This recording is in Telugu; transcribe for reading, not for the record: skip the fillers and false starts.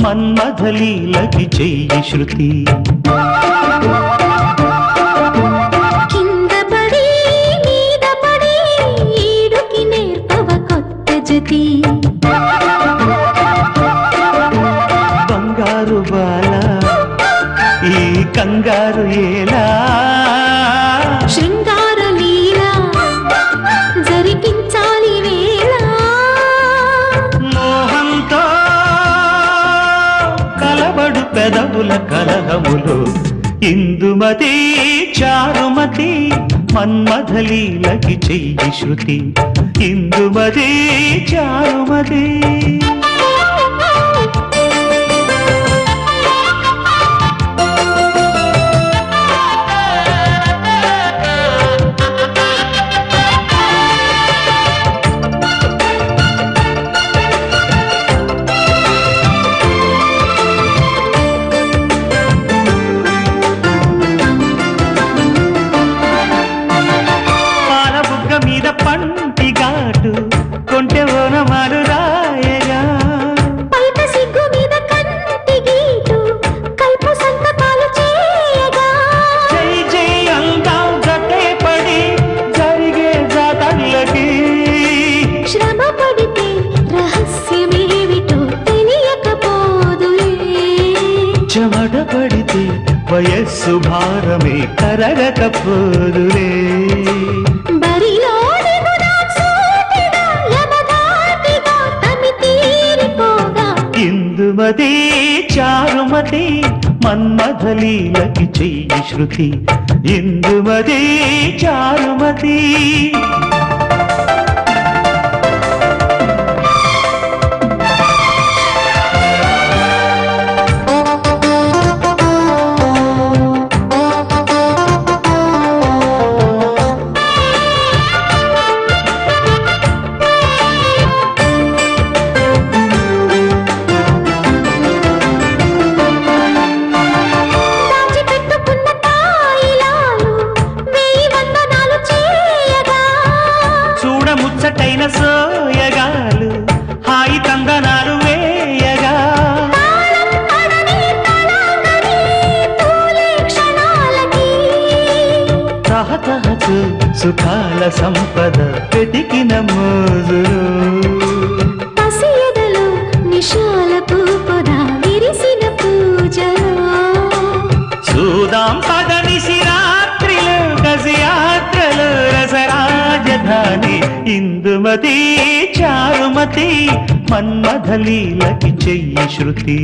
మన్మథలీలకి చెయ్యి శృతి కింద పడి మీద పడి ఈడుకి నేర్పవ కొత్త జతి బంగారు బాల ఈ కంగారు ఏలా శృంగార లీలా జరిపించాలి వేళ మోహంతో కలబడు పెదవుల కలహములు ఇందుమతి చారుమతి మన్మథలీలకి చెయ్యి శృతి ఇందుమతి చారుమతి మీద పంటి ఘాటు కొంటె ఓనమాలు రాయగా పైట సిగ్గు మీద కంటి గీటు కల్పు సంతకాలు చేయగా జై జై అందాం జటే పడి జరిగే జాతర్లకి శ్రమ పడితే రహస్యమేమిటో తెలియకపోదులే చెమట పడితే వయస్సు భారమే కరగకపోదులే ఇందుమతి చారుమతి మన్మథలీలకి చెయ్యి శృతి ఇందుమతి చారుమతి ముచ్చటైన సోయగాలు హాయి తందనాలు వేయగా తహతహకు సుఖాల సంపద వెతికిన మోజులు పసియదలో నిశాలకు పొద విరిసిన పూజలో చూదాం పదనిసి రాత్రిలో గజయాత్రలు రసరాజధాని ఇందుమతి చారుమతి మన్మథలీలకి చెయ్యి శృతి